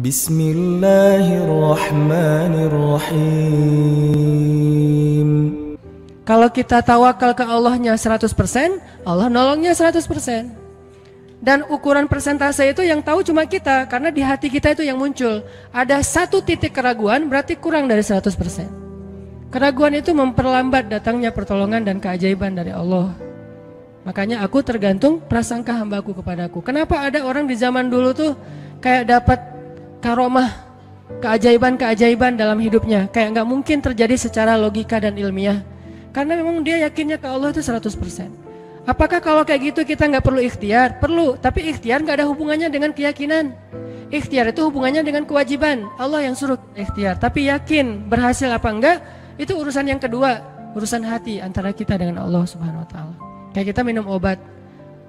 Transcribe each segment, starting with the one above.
Bismillahirrahmanirrahim. Kalau kita tawakal ke Allahnya 100%, Allah nolongnya 100%. Dan ukuran persentase itu yang tahu cuma kita, karena di hati kita itu yang muncul. Ada satu titik keraguan, berarti kurang dari 100%. Keraguan itu memperlambat datangnya pertolongan dan keajaiban dari Allah. Makanya aku tergantung prasangka hambaku kepadaku. Kenapa ada orang di zaman dulu tuh kayak dapat karomah, keajaiban-keajaiban dalam hidupnya. Kayak nggak mungkin terjadi secara logika dan ilmiah. Karena memang dia yakinnya ke Allah itu 100%. Apakah kalau kayak gitu kita nggak perlu ikhtiar? Perlu, tapi ikhtiar nggak ada hubungannya dengan keyakinan. Ikhtiar itu hubungannya dengan kewajiban. Allah yang suruh ikhtiar, tapi yakin berhasil apa enggak, itu urusan yang kedua. Urusan hati antara kita dengan Allah Subhanahu Wa Taala. Kayak kita minum obat,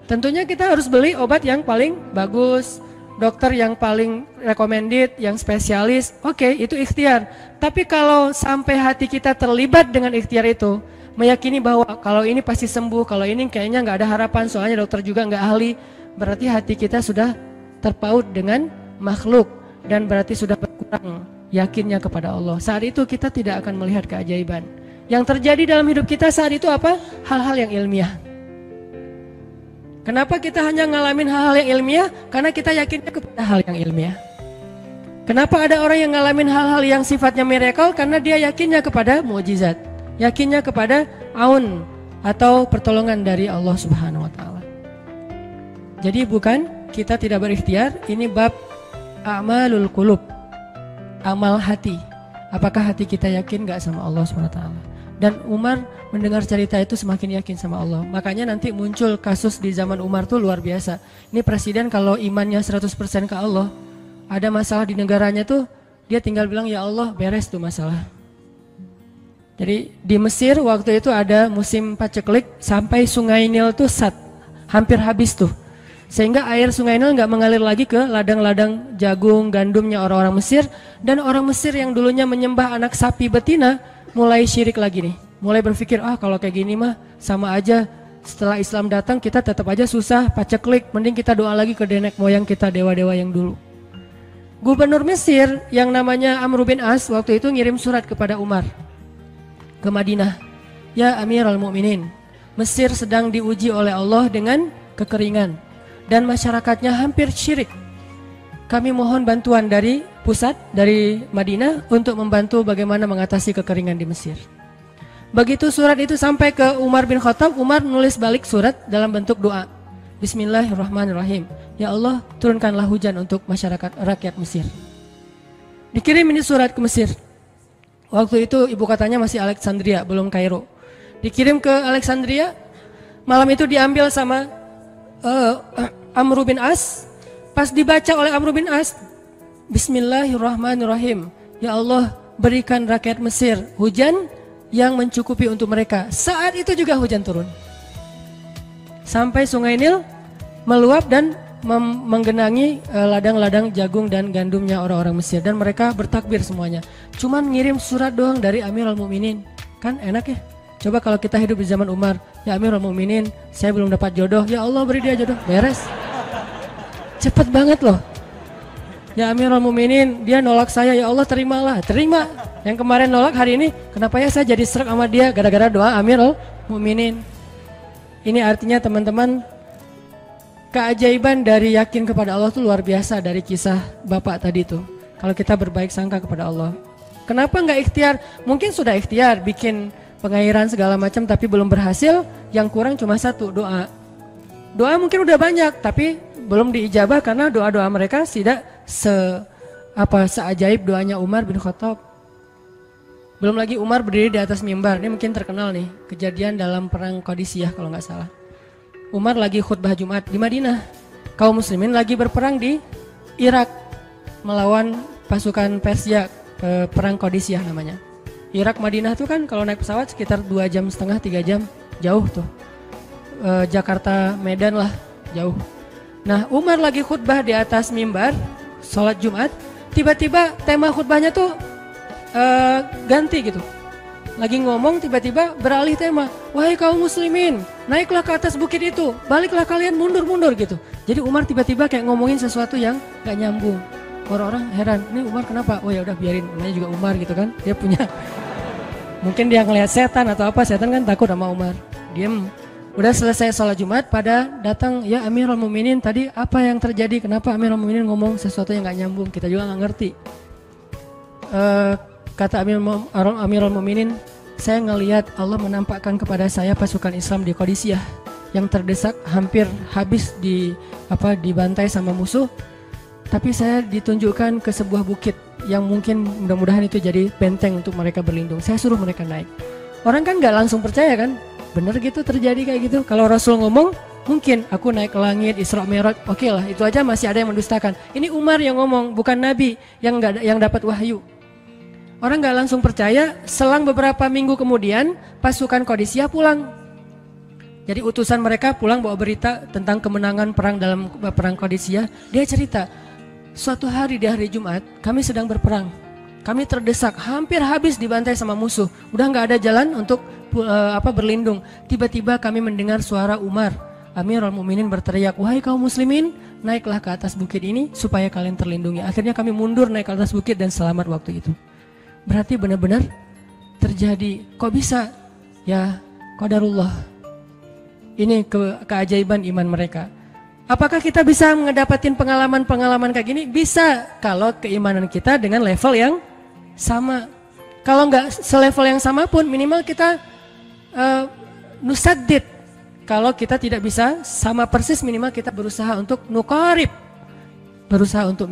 tentunya kita harus beli obat yang paling bagus, dokter yang paling recommended, yang spesialis. Oke, itu ikhtiar. Tapi kalau sampai hati kita terlibat dengan ikhtiar itu, meyakini bahwa kalau ini pasti sembuh, kalau ini kayaknya nggak ada harapan, soalnya dokter juga nggak ahli, berarti hati kita sudah terpaut dengan makhluk dan berarti sudah berkurang yakinnya kepada Allah. Saat itu kita tidak akan melihat keajaiban. Yang terjadi dalam hidup kita saat itu apa? Hal-hal yang ilmiah. Kenapa kita hanya ngalamin hal-hal yang ilmiah? Karena kita yakinnya kepada hal yang ilmiah. Kenapa ada orang yang ngalamin hal-hal yang sifatnya miracle? Karena dia yakinnya kepada mukjizat, yakinnya kepada aun atau pertolongan dari Allah Subhanahu Wa Taala. Jadi bukan kita tidak berikhtiar, ini bab a'malul qulub, amal hati. Apakah hati kita yakin gak sama Allah Subhanahu Wa Taala? Dan Umar mendengar cerita itu semakin yakin sama Allah. Makanya nanti muncul kasus di zaman Umar tuh luar biasa. Ini presiden kalau imannya 100% ke Allah, ada masalah di negaranya tuh, dia tinggal bilang ya Allah, beres tuh masalah. Jadi di Mesir waktu itu ada musim paceklik, sampai sungai Nil tuh hampir habis tuh. Sehingga air sungai Nil nggak mengalir lagi ke ladang-ladang jagung, gandumnya orang-orang Mesir. Dan orang Mesir yang dulunya menyembah anak sapi betina, mulai syirik lagi nih. Mulai berpikir, kalau kayak gini mah sama aja. Setelah Islam datang kita tetap aja susah, paceklik. Mending kita doa lagi ke nenek moyang kita, dewa-dewa yang dulu. Gubernur Mesir yang namanya Amr bin As waktu itu ngirim surat kepada Umar ke Madinah. Ya Amirul Mukminin, Mesir sedang diuji oleh Allah dengan kekeringan dan masyarakatnya hampir syirik. Kami mohon bantuan dari pusat, dari Madinah untuk membantu bagaimana mengatasi kekeringan di Mesir. Begitu surat itu sampai ke Umar bin Khattab, Umar nulis balik surat dalam bentuk doa. Bismillahirrahmanirrahim. Ya Allah, turunkanlah hujan untuk masyarakat rakyat Mesir. Dikirim ini surat ke Mesir. Waktu itu ibu kotanya masih Alexandria, belum Kairo. Dikirim ke Alexandria, malam itu diambil sama Amr bin As. Pas dibaca oleh Amr bin As, Bismillahirrahmanirrahim. Ya Allah, berikan rakyat Mesir hujan yang mencukupi untuk mereka. Saat itu juga hujan turun. Sampai sungai Nil meluap dan menggenangi ladang-ladang jagung dan gandumnya orang-orang Mesir. Dan mereka bertakbir semuanya. Cuman ngirim surat doang dari Amirul Mukminin. Kan enak ya? Coba kalau kita hidup di zaman Umar. Ya Amirul Mukminin, saya belum dapat jodoh. Ya Allah, beri dia jodoh. Beres. Cepet banget loh. Ya Amirul Mukminin, dia nolak saya, ya Allah terimalah. Terima. Yang kemarin nolak, hari ini kenapa ya saya jadi serak sama dia? Gara-gara doa Amirul Mukminin. Ini artinya teman-teman, keajaiban dari yakin kepada Allah itu luar biasa dari kisah bapak tadi tuh. Kalau kita berbaik sangka kepada Allah. Kenapa nggak ikhtiar? Mungkin sudah ikhtiar, bikin pengairan segala macam tapi belum berhasil. Yang kurang cuma satu, doa. Doa mungkin udah banyak tapi belum diijabah karena doa-doa mereka tidak seajaib doanya Umar bin Khattab. Belum lagi Umar berdiri di atas mimbar. Ini mungkin terkenal nih, kejadian dalam perang Qadisiyah kalau nggak salah. Umar lagi khutbah Jumat di Madinah. Kaum muslimin lagi berperang di Irak melawan pasukan Persia, perang Qadisiyah namanya. Irak Madinah tuh kan kalau naik pesawat sekitar 2,5 jam, 3 jam, jauh tuh. Jakarta Medan lah, jauh. Nah, Umar lagi khutbah di atas mimbar, sholat Jumat, tiba-tiba tema khutbahnya tuh ganti gitu. Lagi ngomong tiba-tiba beralih tema. Wahai kaum muslimin, naiklah ke atas bukit itu, baliklah kalian mundur-mundur gitu. Jadi Umar tiba-tiba kayak ngomongin sesuatu yang gak nyambung. Orang-orang heran, ini Umar kenapa? Oh ya udah biarin, namanya juga Umar gitu kan. Dia punya, mungkin dia ngelihat setan atau apa, setan kan takut sama Umar. Diem. Udah selesai sholat Jumat, pada datang, ya Amirul Mukminin tadi apa yang terjadi? Kenapa Amirul Mukminin ngomong sesuatu yang nggak nyambung? Kita juga nggak ngerti. Kata Amirul Mukminin, saya ngelihat Allah menampakkan kepada saya pasukan Islam di Qadisiyah yang terdesak, hampir habis dibantai sama musuh. Tapi saya ditunjukkan ke sebuah bukit yang mungkin mudah-mudahan itu jadi benteng untuk mereka berlindung. Saya suruh mereka naik. Orang kan nggak langsung percaya kan? Bener gitu terjadi kayak gitu. Kalau Rasul ngomong, mungkin aku naik ke langit, Isra Mi'raj, oke lah, itu aja masih ada yang mendustakan. Ini Umar yang ngomong, bukan Nabi yang dapat wahyu. Orang nggak langsung percaya. Selang beberapa minggu kemudian, pasukan Qadisiyah pulang. Jadi utusan mereka pulang bawa berita tentang kemenangan perang dalam perang Qadisiyah. Dia cerita, suatu hari di hari Jumat, kami sedang berperang. Kami terdesak, hampir habis dibantai sama musuh. Udah nggak ada jalan untuk berlindung. Tiba-tiba kami mendengar suara Umar. Amirul Mukminin berteriak, wahai kaum muslimin, naiklah ke atas bukit ini supaya kalian terlindungi. Akhirnya kami mundur naik ke atas bukit dan selamat waktu itu. Berarti benar-benar terjadi. Kok bisa? Ya, qadarullah. Ini keajaiban iman mereka. Apakah kita bisa mendapatkan pengalaman-pengalaman kayak gini? Bisa, kalau keimanan kita dengan level yang sama. Kalau nggak selevel yang sama pun, minimal kita nusaddid. Kalau kita tidak bisa sama persis, minimal kita berusaha untuk nuqarib, berusaha untuk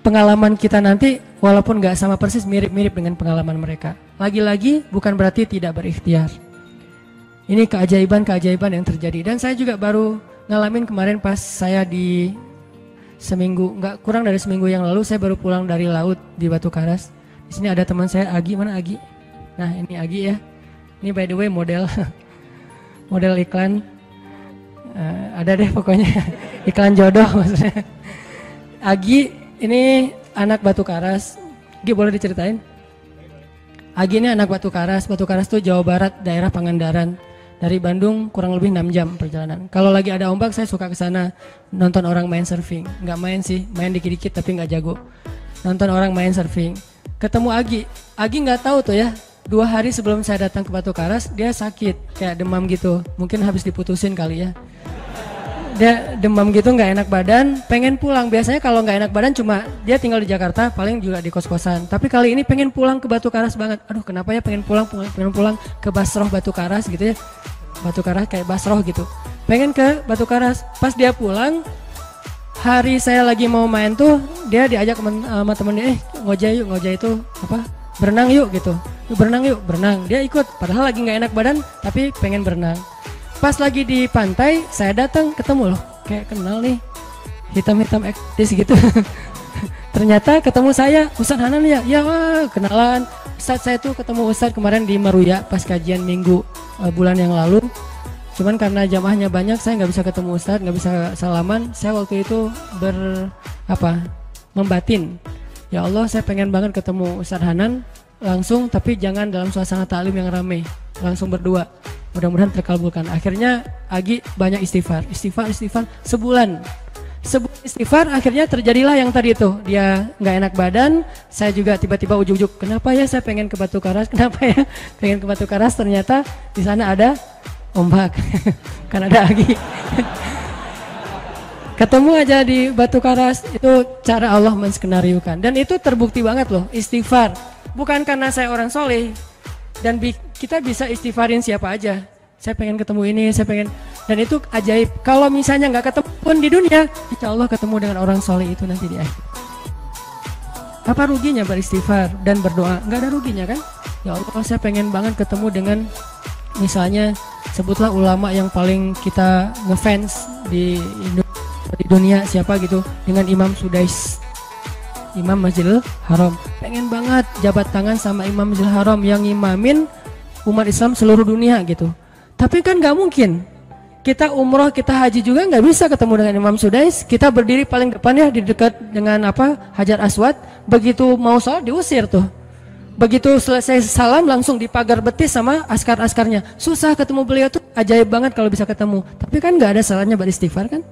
pengalaman kita nanti walaupun nggak sama persis, mirip-mirip dengan pengalaman mereka. Lagi-lagi bukan berarti tidak berikhtiar. Ini keajaiban-keajaiban yang terjadi. Dan saya juga baru ngalamin kemarin pas saya di seminggu, nggak kurang dari seminggu yang lalu, saya baru pulang dari laut di Batu Karas. Di sini ada teman saya, Agi. Mana Agi? Nah, ini Agi ya. Ini by the way model model iklan. Ada deh pokoknya iklan jodoh maksudnya. Agi ini anak Batu Karas. Agi boleh diceritain? Agi ini anak Batu Karas. Batu Karas tuh Jawa Barat, daerah Pangandaran. Dari Bandung kurang lebih 6 jam perjalanan. Kalau lagi ada ombak saya suka ke sana nonton orang main surfing. Nggak main sih, main dikit-dikit tapi nggak jago. Nonton orang main surfing. Ketemu Agi. Agi nggak tahu tuh ya. 2 hari sebelum saya datang ke Batu Karas dia sakit kayak demam gitu. Mungkin habis diputusin kali ya. Dia demam gitu, nggak enak badan, pengen pulang. Biasanya kalau nggak enak badan cuma dia tinggal di Jakarta, paling juga di kos-kosan. Tapi kali ini pengen pulang ke Batu Karas banget. Aduh, kenapa ya pengen pulang ke Basroh Batu Karas gitu ya. Batu Karas kayak Basroh gitu. Pengen ke Batu Karas. Pas dia pulang, hari saya lagi mau main tuh, dia diajak sama temennya, ngojek itu apa? Berenang yuk gitu. Berenang yuk, berenang. Dia ikut, padahal lagi nggak enak badan, tapi pengen berenang. Pas lagi di pantai, saya datang ketemu loh, kayak kenal nih, hitam-hitam ektis gitu. Ternyata ketemu saya, Ustadz Hanan ya, ya wah, kenalan. Ustadz saya tuh ketemu Ustadz kemarin di Meruya pas kajian minggu bulan yang lalu. Cuman karena jamaahnya banyak, saya nggak bisa ketemu Ustadz, nggak bisa salaman. Saya waktu itu membatin. Ya Allah, saya pengen banget ketemu Ustadz Hanan langsung, tapi jangan dalam suasana ta'lim yang ramai, langsung berdua. Mudah-mudahan terkabulkan. Akhirnya Agi banyak istighfar sebulan istighfar. Akhirnya terjadilah yang tadi itu, dia nggak enak badan. Saya juga tiba-tiba ujuk-ujuk, kenapa ya saya pengen ke Batu Karas, kenapa ya pengen ke Batu Karas. Ternyata di sana ada ombak. Kan ada Agi. Ketemu aja di Batu Karas. Itu cara Allah menskenariokan. Dan itu terbukti banget loh, istighfar. Bukan karena saya orang soleh. Dan kita bisa istighfarin siapa aja. Saya pengen ketemu ini, saya pengen. Dan itu ajaib. Kalau misalnya nggak ketemu pun di dunia, insya Allah ketemu dengan orang soleh itu nanti di akhir. Apa ruginya beristighfar dan berdoa? Nggak ada ruginya kan? Ya Allah, saya pengen banget ketemu dengan, misalnya sebutlah ulama yang paling kita ngefans di dunia siapa gitu, dengan Imam Sudais, Imam Masjidil Haram. Pengen banget jabat tangan sama Imam Masjidil Haram yang ngimamin umat Islam seluruh dunia gitu. Tapi kan nggak mungkin. Kita umroh, kita haji juga nggak bisa ketemu dengan Imam Sudais. Kita berdiri paling depan ya, di dekat dengan Hajar Aswad. Begitu mau sholat diusir tuh. Begitu selesai salam langsung dipagar betis sama askar-askarnya. Susah ketemu beliau tuh, ajaib banget kalau bisa ketemu. Tapi kan nggak ada salahnya beristighfar kan?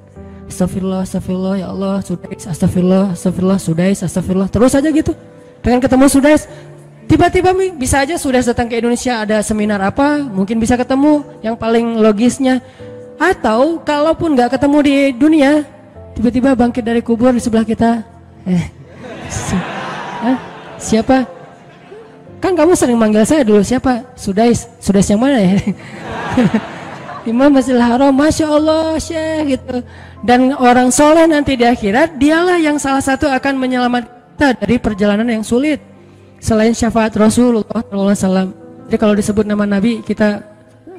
astagfirullah, astagfirullah, ya Allah, Sudais, astagfirullah, astagfirullah, Sudais, astagfirullah, terus aja gitu. Pengen ketemu Sudais, tiba-tiba bisa aja Sudais datang ke Indonesia, ada seminar apa, mungkin bisa ketemu yang paling logisnya. Atau kalaupun nggak ketemu di dunia, tiba-tiba bangkit dari kubur di sebelah kita. Siapa? Kan kamu sering manggil saya dulu, siapa? Sudais. Sudais yang mana ya? Imam Masjidil Haram, Masya Allah Syekh gitu. Dan orang soleh nanti di akhirat, dialah yang salah satu akan menyelamatkan kita dari perjalanan yang sulit selain syafaat Rasulullah SAW. Jadi kalau disebut nama Nabi, kita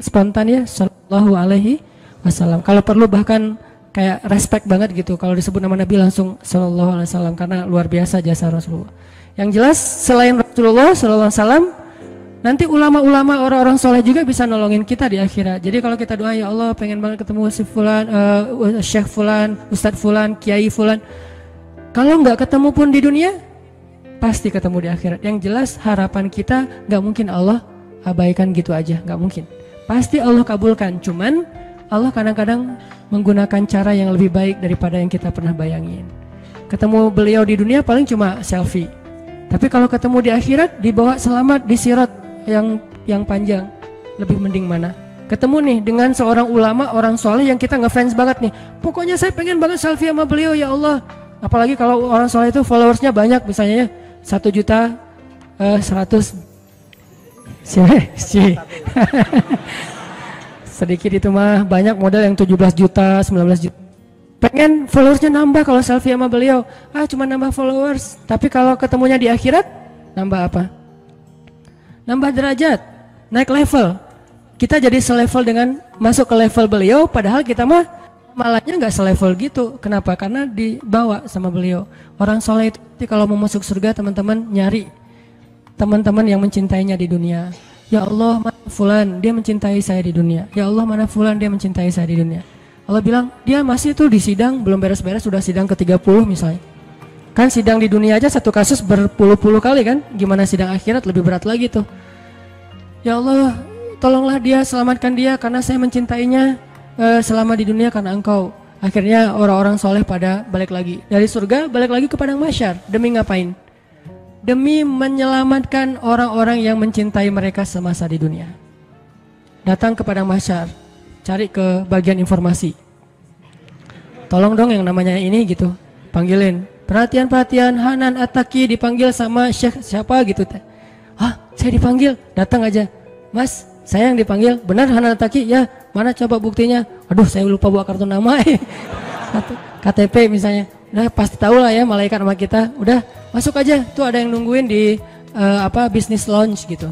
spontan ya, Sallallahu Alaihi Wasallam. Kalau perlu bahkan kayak respect banget gitu, kalau disebut nama Nabi langsung Sallallahu Alaihi Wasallam, karena luar biasa jasa Rasulullah. Yang jelas selain Rasulullah SAW, nanti ulama-ulama orang-orang soleh juga bisa nolongin kita di akhirat. Jadi kalau kita doa, ya Allah pengen banget ketemu si Fulan, Syekh Fulan, Ustadz Fulan, Kiai Fulan, kalau nggak ketemu pun di dunia, pasti ketemu di akhirat. Yang jelas harapan kita nggak mungkin Allah abaikan gitu aja, nggak mungkin. Pasti Allah kabulkan. Cuman Allah kadang-kadang menggunakan cara yang lebih baik daripada yang kita pernah bayangin. Ketemu beliau di dunia paling cuma selfie. Tapi kalau ketemu di akhirat, dibawa selamat di sirat yang panjang, lebih mending mana? Ketemu nih dengan seorang ulama, orang soleh yang kita ngefans banget nih. Pokoknya saya pengen banget selfie sama beliau, ya Allah. Apalagi kalau orang soleh itu followersnya banyak, misalnya 1.100.000. Sedikit itu mah, banyak model yang 17 juta, 19 juta. Pengen followersnya nambah kalau selfie sama beliau. Cuma nambah followers. Tapi kalau ketemunya di akhirat, nambah apa? Nambah derajat, naik level. Kita jadi selevel dengan masuk ke level beliau, padahal kita mah malahnya nggak selevel gitu. Kenapa? Karena dibawa sama beliau. Orang soleh itu kalau mau masuk surga, teman-teman nyari teman-teman yang mencintainya di dunia. Ya Allah, mana Fulan, dia mencintai saya di dunia. Ya Allah, mana Fulan, dia mencintai saya di dunia. Allah bilang, dia masih tuh di sidang, belum beres-beres, sudah sidang ke-30 misalnya. Kan sidang di dunia aja satu kasus berpuluh-puluh kali kan, gimana sidang akhirat lebih berat lagi tuh. Ya Allah, tolonglah dia, selamatkan dia, karena saya mencintainya selama di dunia karena Engkau. Akhirnya orang-orang soleh pada balik lagi. Dari surga, balik lagi ke padang mahsyar. Demi ngapain? Demi menyelamatkan orang-orang yang mencintai mereka semasa di dunia. Datang ke padang mahsyar, cari ke bagian informasi. Tolong dong yang namanya ini gitu, panggilin. Perhatian-perhatian, Hanan At-Taki dipanggil sama Syekh siapa gitu. Saya dipanggil, datang aja. Mas, saya yang dipanggil, benar Hanan At-Taki? Ya, mana coba buktinya? Aduh, saya lupa bawa kartu nama. KTP misalnya. Udah pasti tahu lah ya malaikat sama kita. Udah masuk aja, tuh ada yang nungguin di business lounge gitu.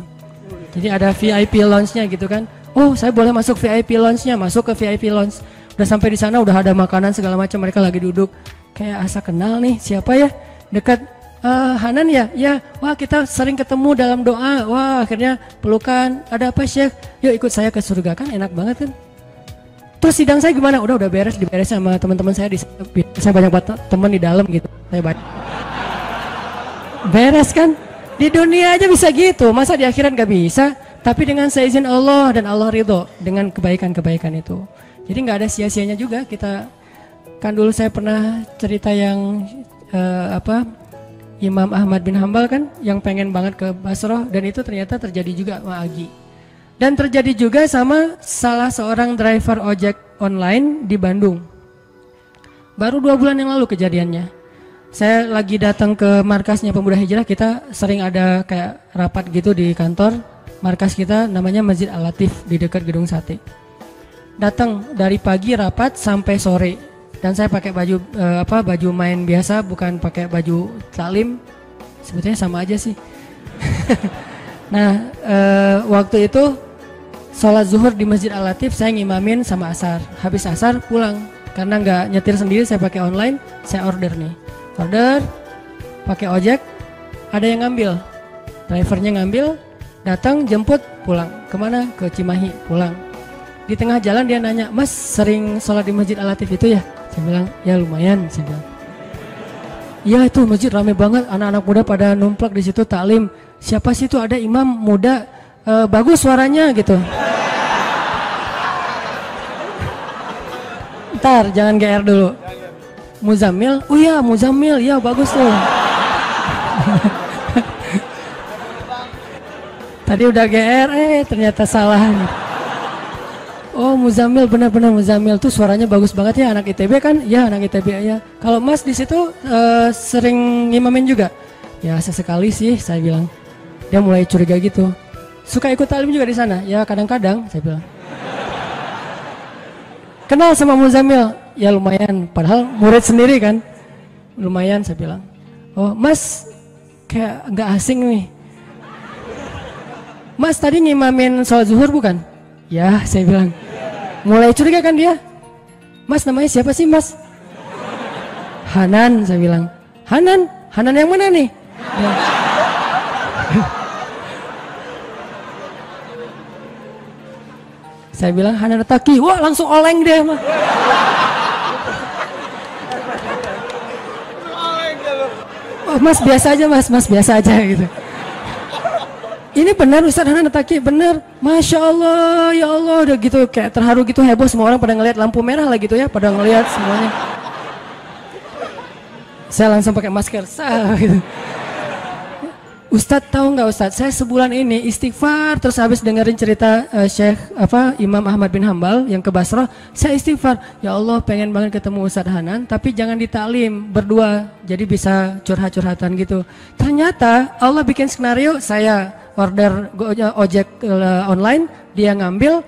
Jadi ada VIP lounge-nya gitu kan. Oh, saya boleh masuk VIP lounge-nya, masuk ke VIP lounge. Udah sampai di sana, udah ada makanan segala macam, mereka lagi duduk. Kayak asa kenal nih, siapa ya? Dekat Hanan ya? Ya, wah kita sering ketemu dalam doa. Wah, akhirnya pelukan. Ada apa Syekh? Yuk ikut saya ke surga, kan enak banget kan? Terus sidang saya gimana? Udah beres, diberes sama teman-teman saya. Saya banyak teman di dalam gitu. Saya banyak. Beres kan? Di dunia aja bisa gitu, masa di akhirat gak bisa? Tapi dengan seizin Allah dan Allah ridho dengan kebaikan-kebaikan itu. Jadi nggak ada sia-sianya juga kita. Kan dulu saya pernah cerita yang Imam Ahmad bin Hambal kan, yang pengen banget ke Basrah, dan itu ternyata terjadi juga sama Agi. Dan terjadi juga sama salah seorang driver ojek online di Bandung. Baru 2 bulan yang lalu kejadiannya. Saya lagi datang ke markasnya Pemuda Hijrah, kita sering ada kayak rapat gitu di kantor. Markas kita namanya Masjid Al-Latif di dekat Gedung Sate. Datang dari pagi rapat sampai sore. Dan saya pakai baju baju main biasa, bukan pakai baju taklim. Sebetulnya sama aja sih. Nah, waktu itu sholat zuhur di Masjid Al-Latif, saya ngimamin sama asar. Habis asar pulang, karena nggak nyetir sendiri, saya pakai online. Saya order nih, pakai ojek. Ada yang ngambil, drivernya ngambil, datang jemput pulang. Kemana? Ke Cimahi, pulang. Di tengah jalan dia nanya, Mas sering sholat di Masjid Al-Latif itu ya? Saya bilang, ya lumayan. Saya bilang, iya itu masjid rame banget, anak-anak muda pada numplak di situ taklim. Siapa sih itu? Ada imam muda, bagus suaranya gitu. Ntar jangan GR dulu. Muzammil, oh iya Muzammil, ya bagus tuh. Tadi udah GR, ternyata salah nih. Oh Muzammil, benar-benar Muzammil tuh suaranya bagus banget ya, anak ITB kan? Ya anak ITB ya. Kalau Mas di situ sering ngimamin juga? Ya sesekali sih saya bilang. Dia mulai curiga gitu. Suka ikut talim juga di sana? Ya kadang-kadang saya bilang. Kenal sama Muzammil? Ya lumayan, padahal murid sendiri kan. Lumayan saya bilang. Oh Mas kayak nggak asing nih. Mas tadi ngimamin sholat zuhur bukan? Ya saya bilang. Mulai curiga kan dia. Mas namanya siapa sih Mas? Hanan saya bilang. Hanan? Hanan yang mana nih? Ya. Saya bilang Hanan Taki. Wah langsung oleng dia mah. Oh, Mas biasa aja Mas biasa aja gitu. Ini benar Ustadz Hanan Taki, benar. Masya Allah, ya Allah, udah gitu kayak terharu gitu, heboh semua orang pada ngelihat lampu merah lah gitu ya, pada ngelihat semuanya. Saya langsung pakai masker, gitu. Ustadz tahu nggak Ustadz, saya sebulan ini istighfar terus habis dengerin cerita Imam Ahmad bin Hambal yang ke Basrah, saya istighfar, ya Allah pengen banget ketemu Ustadz Hanan, tapi jangan ditaklim berdua, jadi bisa curhat-curhatan gitu. Ternyata Allah bikin skenario, saya order ojek online, dia ngambil,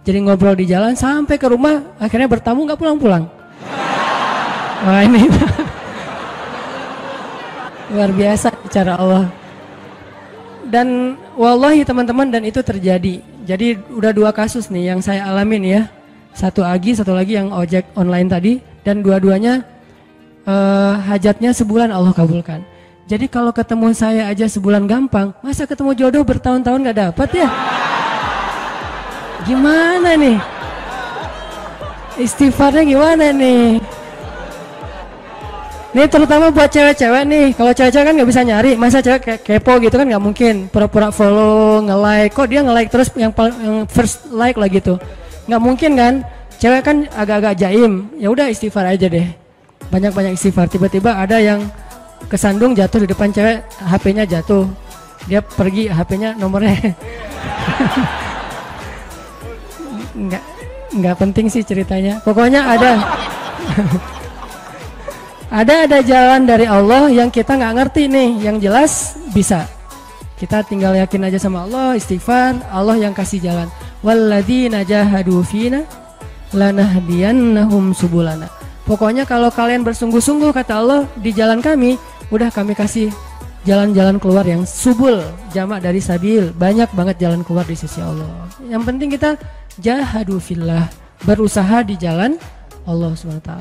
jadi ngobrol di jalan sampai ke rumah, akhirnya bertamu nggak pulang-pulang. Wah ini luar biasa cara Allah. Dan wallahi teman-teman, dan itu terjadi. Jadi udah 2 kasus nih yang saya alamin ya. Satu lagi yang ojek online tadi, dan dua-duanya hajatnya sebulan Allah kabulkan. Jadi kalau ketemu saya aja sebulan gampang, masa ketemu jodoh bertahun-tahun gak dapat ya? Gimana nih? Istighfarnya gimana nih? Ini terutama buat cewek-cewek nih. Kalau cewek-cewek kan nggak bisa nyari, masa cewek kayak kepo gitu kan nggak mungkin. Pura-pura follow, nge-like, kok dia nge-like terus yang first like lah gitu. Nggak mungkin kan? Cewek kan agak-agak jaim. Ya udah istighfar aja deh. Banyak-banyak istighfar. Tiba-tiba ada yang kesandung jatuh di depan cewek, HP-nya jatuh, dia pergi, HP-nya nomornya nggak penting sih ceritanya, pokoknya ada jalan dari Allah yang kita nggak ngerti nih, yang jelas bisa, kita tinggal yakin aja sama Allah, istighfar, Allah yang kasih jalan. Walladzina jahadu fina lanahdiyannahum subulana. Pokoknya kalau kalian bersungguh-sungguh kata Allah di jalan kami, udah kami kasih jalan-jalan keluar yang subul, jamak dari sabil, banyak banget jalan keluar di sisi Allah. Yang penting kita jahadu fillah, berusaha di jalan Allah SWT.